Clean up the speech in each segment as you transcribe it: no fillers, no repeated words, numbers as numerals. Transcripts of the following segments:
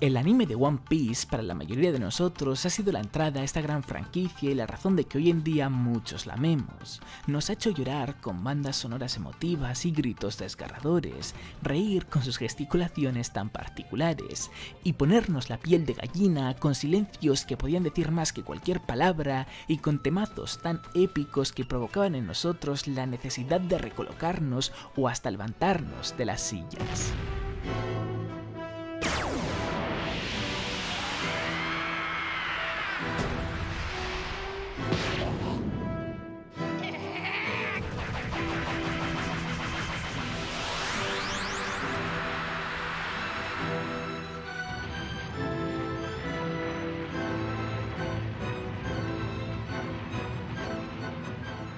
El anime de One Piece para la mayoría de nosotros ha sido la entrada a esta gran franquicia y la razón de que hoy en día muchos la amemos. Nos ha hecho llorar con bandas sonoras emotivas y gritos desgarradores, reír con sus gesticulaciones tan particulares y ponernos la piel de gallina con silencios que podían decir más que cualquier palabra y con temazos tan épicos que provocaban en nosotros la necesidad de recolocarnos o hasta levantarnos de las sillas.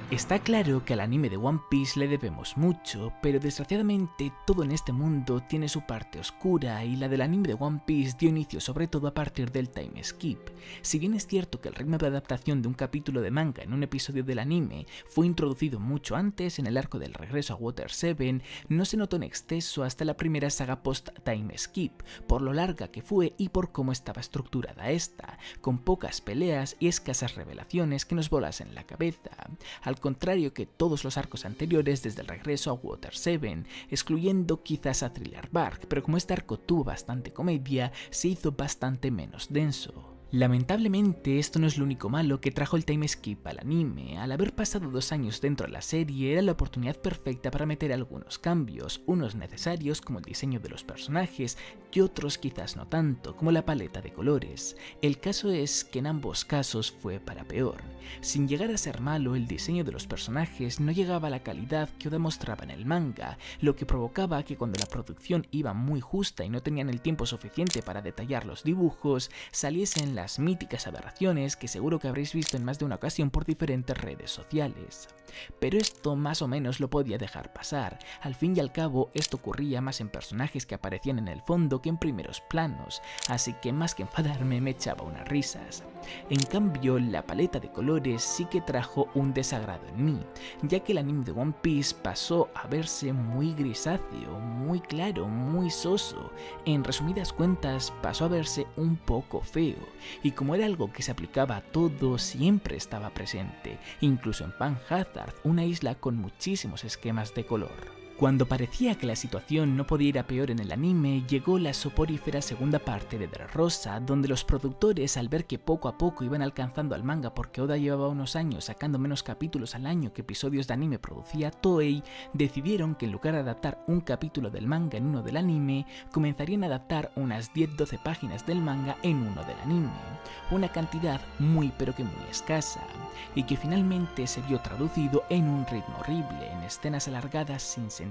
Está claro que al anime de One Piece le debemos mucho, pero desgraciadamente todo en este mundo tiene su parte oscura y la del anime de One Piece dio inicio sobre todo a partir del time skip. Si bien es cierto que el ritmo de adaptación de un capítulo de manga en un episodio del anime fue introducido mucho antes en el arco del regreso a Water 7, no se notó en exceso hasta la primera saga post-time skip, por lo larga que fue y por cómo estaba estructurada esta, con pocas peleas y escasas revelaciones que nos volasen la cabeza. Al contrario que todos los arcos anteriores desde el regreso a Water 7, excluyendo quizás a Thriller Bark, pero como este arco tuvo bastante comedia, se hizo bastante menos denso. Lamentablemente esto no es lo único malo que trajo el time skip al anime. Al haber pasado 2 años dentro de la serie era la oportunidad perfecta para meter algunos cambios, unos necesarios como el diseño de los personajes y otros quizás no tanto, como la paleta de colores. El caso es que en ambos casos fue para peor. Sin llegar a ser malo, el diseño de los personajes no llegaba a la calidad que Oda mostraba en el manga, lo que provocaba que cuando la producción iba muy justa y no tenían el tiempo suficiente para detallar los dibujos, saliesen las míticas aberraciones que seguro que habréis visto en más de una ocasión por diferentes redes sociales. Pero esto más o menos lo podía dejar pasar, al fin y al cabo esto ocurría más en personajes que aparecían en el fondo que en primeros planos, así que más que enfadarme me echaba unas risas. En cambio, la paleta de colores sí que trajo un desagrado en mí, ya que el anime de One Piece pasó a verse muy grisáceo, muy claro, muy soso. En resumidas cuentas, pasó a verse un poco feo, y como era algo que se aplicaba a todo, siempre estaba presente, incluso en Panhazard, una isla con muchísimos esquemas de color. Cuando parecía que la situación no podía ir a peor en el anime, llegó la soporífera segunda parte de Dressrosa, donde los productores, al ver que poco a poco iban alcanzando al manga porque Oda llevaba unos años sacando menos capítulos al año que episodios de anime producía Toei, decidieron que en lugar de adaptar un capítulo del manga en uno del anime, comenzarían a adaptar unas 10-12 páginas del manga en uno del anime, una cantidad muy pero que muy escasa, y que finalmente se vio traducido en un ritmo horrible, en escenas alargadas sin sentido,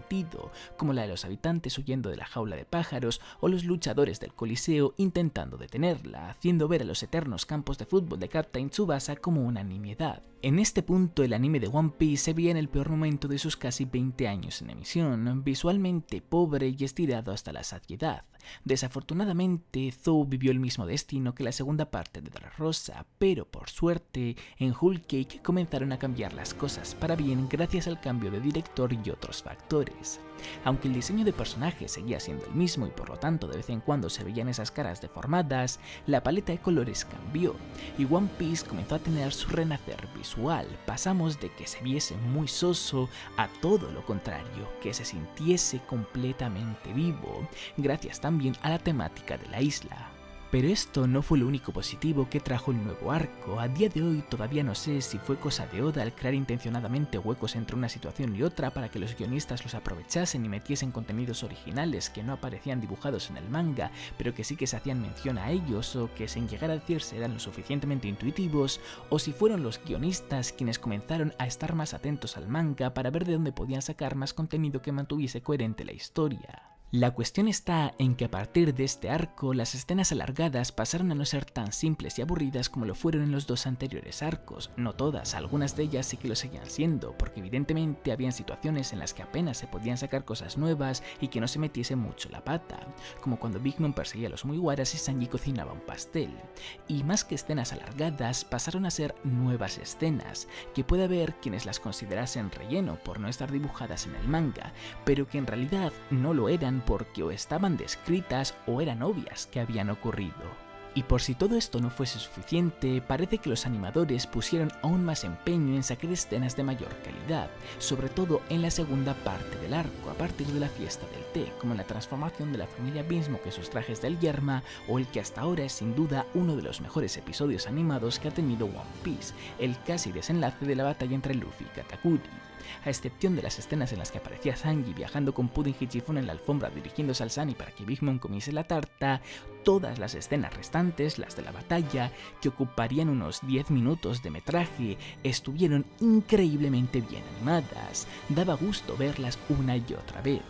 como la de los habitantes huyendo de la jaula de pájaros o los luchadores del Coliseo intentando detenerla, haciendo ver a los eternos campos de fútbol de Captain Tsubasa como una nimiedad. En este punto el anime de One Piece se veía en el peor momento de sus casi 20 años en emisión, visualmente pobre y estirado hasta la saciedad. Desafortunadamente, Zou vivió el mismo destino que la segunda parte de Dressrosa, pero por suerte, en Whole Cake comenzaron a cambiar las cosas para bien gracias al cambio de director y otros factores. Aunque el diseño de personajes seguía siendo el mismo y por lo tanto de vez en cuando se veían esas caras deformadas, la paleta de colores cambió y One Piece comenzó a tener su renacer visual. Pasamos de que se viese muy soso a todo lo contrario, que se sintiese completamente vivo, gracias también a la temática de la isla. Pero esto no fue lo único positivo que trajo el nuevo arco. A día de hoy todavía no sé si fue cosa de Oda al crear intencionadamente huecos entre una situación y otra para que los guionistas los aprovechasen y metiesen contenidos originales que no aparecían dibujados en el manga, pero que sí que se hacían mención a ellos o que sin llegar a decirse eran lo suficientemente intuitivos, o si fueron los guionistas quienes comenzaron a estar más atentos al manga para ver de dónde podían sacar más contenido que mantuviese coherente la historia. La cuestión está en que a partir de este arco, las escenas alargadas pasaron a no ser tan simples y aburridas como lo fueron en los 2 anteriores arcos. No todas, algunas de ellas sí que lo seguían siendo, porque evidentemente habían situaciones en las que apenas se podían sacar cosas nuevas y que no se metiese mucho la pata, como cuando Big Mom perseguía a los Mugiwaras y Sanji cocinaba un pastel. Y más que escenas alargadas, pasaron a ser nuevas escenas, que puede haber quienes las considerasen relleno por no estar dibujadas en el manga, pero que en realidad no lo eran porque o estaban descritas o eran obvias que habían ocurrido. Y por si todo esto no fuese suficiente, parece que los animadores pusieron aún más empeño en sacar escenas de mayor calidad, sobre todo en la segunda parte del arco, a partir de la fiesta del té, como la transformación de la familia Beanstalk en sus trajes del Yerma, o el que hasta ahora es sin duda uno de los mejores episodios animados que ha tenido One Piece, el casi desenlace de la batalla entre Luffy y Katakuri. A excepción de las escenas en las que aparecía Sanji viajando con Pudding y Chiffon en la alfombra dirigiéndose al Sunny para que Big Mom comiese la tarta, todas las escenas restantes, las de la batalla, que ocuparían unos 10 minutos de metraje, estuvieron increíblemente bien animadas. Daba gusto verlas una y otra vez.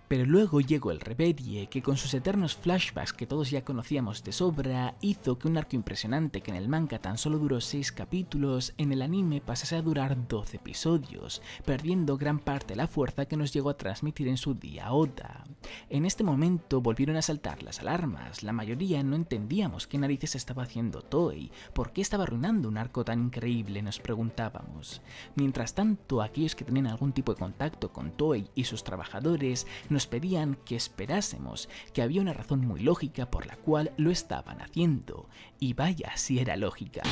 Pero luego llegó el Reverie, que con sus eternos flashbacks que todos ya conocíamos de sobra, hizo que un arco impresionante que en el manga tan solo duró 6 capítulos, en el anime pasase a durar 12 episodios, perdiendo gran parte de la fuerza que nos llegó a transmitir en su día Oda. En este momento volvieron a saltar las alarmas, la mayoría no entendíamos qué narices estaba haciendo Toei, por qué estaba arruinando un arco tan increíble, nos preguntábamos. Mientras tanto, aquellos que tenían algún tipo de contacto con Toei y sus trabajadores nos pedían que esperásemos, que había una razón muy lógica por la cual lo estaban haciendo, y vaya si era lógica.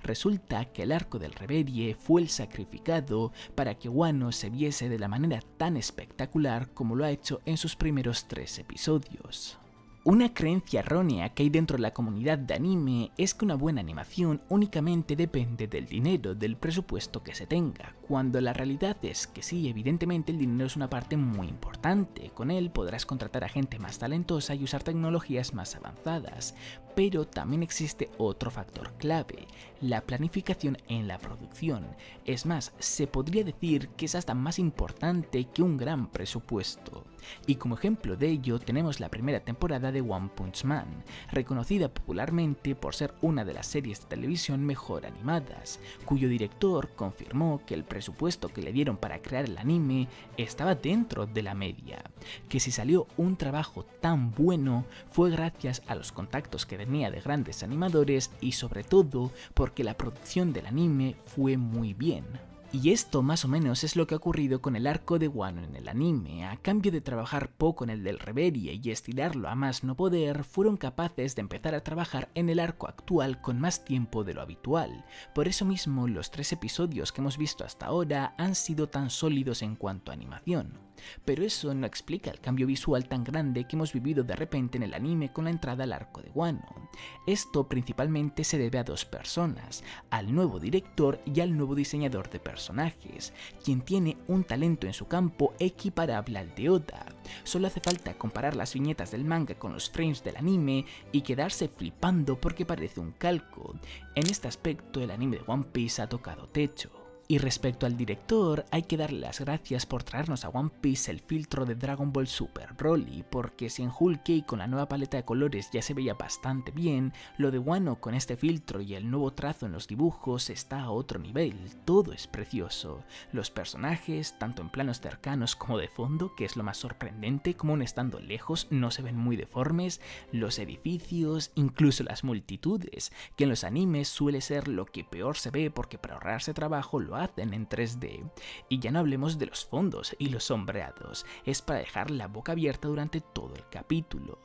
Resulta que el arco del Reverie fue el sacrificado para que Wano se viese de la manera tan espectacular como lo ha hecho en sus primeros 3 episodios. Una creencia errónea que hay dentro de la comunidad de anime es que una buena animación únicamente depende del dinero, del presupuesto que se tenga, cuando la realidad es que sí, evidentemente el dinero es una parte muy importante, con él podrás contratar a gente más talentosa y usar tecnologías más avanzadas, pero también existe otro factor clave, la planificación en la producción. Es más, se podría decir que es hasta más importante que un gran presupuesto. Y como ejemplo de ello tenemos la primera temporada de One Punch Man, reconocida popularmente por ser una de las series de televisión mejor animadas, cuyo director confirmó que el presupuesto que le dieron para crear el anime estaba dentro de la media, que si salió un trabajo tan bueno fue gracias a los contactos que tenía de grandes animadores y sobre todo porque la producción del anime fue muy bien. Y esto más o menos es lo que ha ocurrido con el arco de Wano en el anime. A cambio de trabajar poco en el del Reverie y estirarlo a más no poder, fueron capaces de empezar a trabajar en el arco actual con más tiempo de lo habitual. Por eso mismo los 3 episodios que hemos visto hasta ahora han sido tan sólidos en cuanto a animación. Pero eso no explica el cambio visual tan grande que hemos vivido de repente en el anime con la entrada al arco de Wano. Esto principalmente se debe a 2 personas, al nuevo director y al nuevo diseñador de personajes, quien tiene un talento en su campo equiparable al de Oda. Solo hace falta comparar las viñetas del manga con los frames del anime y quedarse flipando porque parece un calco. En este aspecto el anime de One Piece ha tocado techo. Y respecto al director, hay que darle las gracias por traernos a One Piece el filtro de Dragon Ball Super Broly, porque si en Whole Cake con la nueva paleta de colores ya se veía bastante bien, lo de Wano con este filtro y el nuevo trazo en los dibujos está a otro nivel, todo es precioso. Los personajes, tanto en planos cercanos como de fondo, que es lo más sorprendente, como aun estando lejos no se ven muy deformes, los edificios, incluso las multitudes, que en los animes suele ser lo que peor se ve porque para ahorrarse trabajo lo hacen en 3D. Y ya no hablemos de los fondos y los sombreados, es para dejar la boca abierta durante todo el capítulo.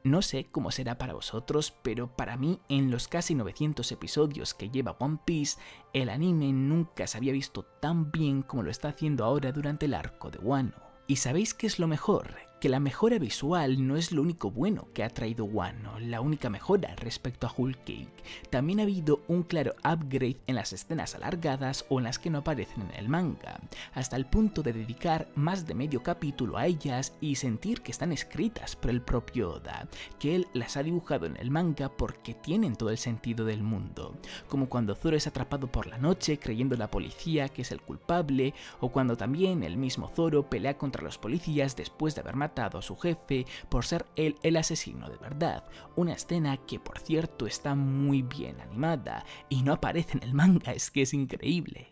No sé cómo será para vosotros, pero para mí en los casi 900 episodios que lleva One Piece, el anime nunca se había visto tan bien como lo está haciendo ahora durante el arco de Wano. ¿Y sabéis qué es lo mejor? Que la mejora visual no es lo único bueno que ha traído Wano, la única mejora respecto a Whole Cake. También ha habido un claro upgrade en las escenas alargadas o en las que no aparecen en el manga, hasta el punto de dedicar más de medio capítulo a ellas y sentir que están escritas por el propio Oda, que él las ha dibujado en el manga porque tienen todo el sentido del mundo, como cuando Zoro es atrapado por la noche creyendo la policía que es el culpable, o cuando también el mismo Zoro pelea contra los policías después de haber matado matado a su jefe por ser él el asesino de verdad. Una escena que, por cierto, está muy bien animada y no aparece en el manga, es que es increíble.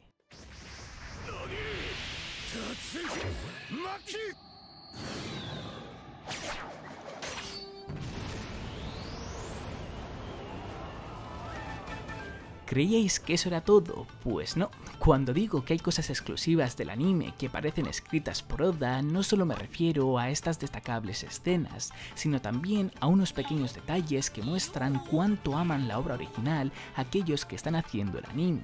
¿Creíais que eso era todo? Pues no. Cuando digo que hay cosas exclusivas del anime que parecen escritas por Oda, no solo me refiero a estas destacables escenas, sino también a unos pequeños detalles que muestran cuánto aman la obra original aquellos que están haciendo el anime,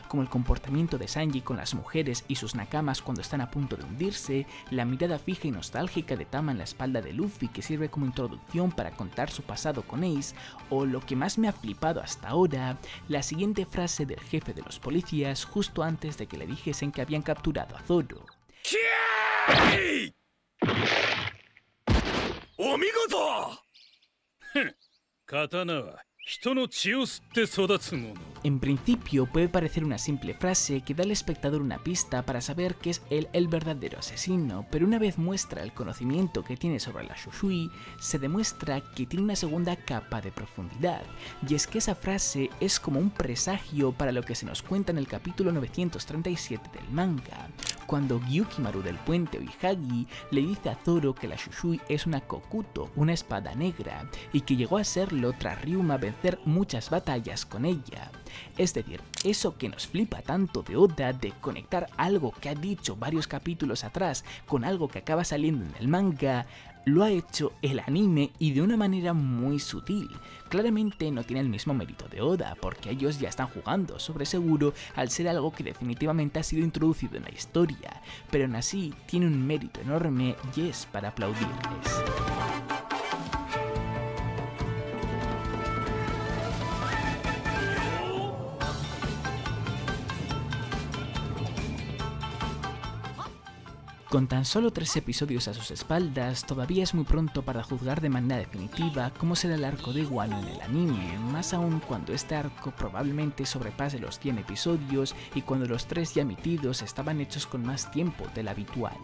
como el comportamiento de Sanji con las mujeres y sus nakamas cuando están a punto de hundirse, la mirada fija y nostálgica de Tama en la espalda de Luffy que sirve como introducción para contar su pasado con Ace, o lo que más me ha flipado hasta ahora, la siguiente frase del jefe de los policías justo antes de que le dijesen que habían capturado a Zoro. ¡Omigoto! En principio puede parecer una simple frase que da al espectador una pista para saber que es él el verdadero asesino, pero una vez muestra el conocimiento que tiene sobre la Shushui, se demuestra que tiene una segunda capa de profundidad, y es que esa frase es como un presagio para lo que se nos cuenta en el capítulo 937 del manga, cuando Gyukimaru del puente Oihagi le dice a Zoro que la Shushui es una Kokuto, una espada negra, y que llegó a serlo tras Ryuma vencer muchas batallas con ella. Es decir, eso que nos flipa tanto de Oda de conectar algo que ha dicho varios capítulos atrás con algo que acaba saliendo en el manga, lo ha hecho el anime y de una manera muy sutil. Claramente no tiene el mismo mérito de Oda, porque ellos ya están jugando sobre seguro al ser algo que definitivamente ha sido introducido en la historia, pero aún así tiene un mérito enorme y es para aplaudirles. Con tan solo 3 episodios a sus espaldas, todavía es muy pronto para juzgar de manera definitiva cómo será el arco de Wano en el anime, más aún cuando este arco probablemente sobrepase los 100 episodios y cuando los 3 ya emitidos estaban hechos con más tiempo del habitual.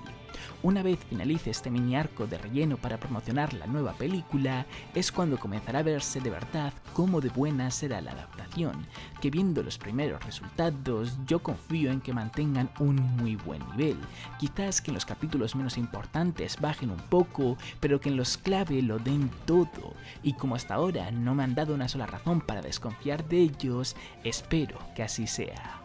Una vez finalice este mini arco de relleno para promocionar la nueva película, es cuando comenzará a verse de verdad cómo de buena será la adaptación, que viendo los primeros resultados yo confío en que mantengan un muy buen nivel, quizás que en los capítulos menos importantes bajen un poco, pero que en los clave lo den todo, y como hasta ahora no me han dado una sola razón para desconfiar de ellos, espero que así sea.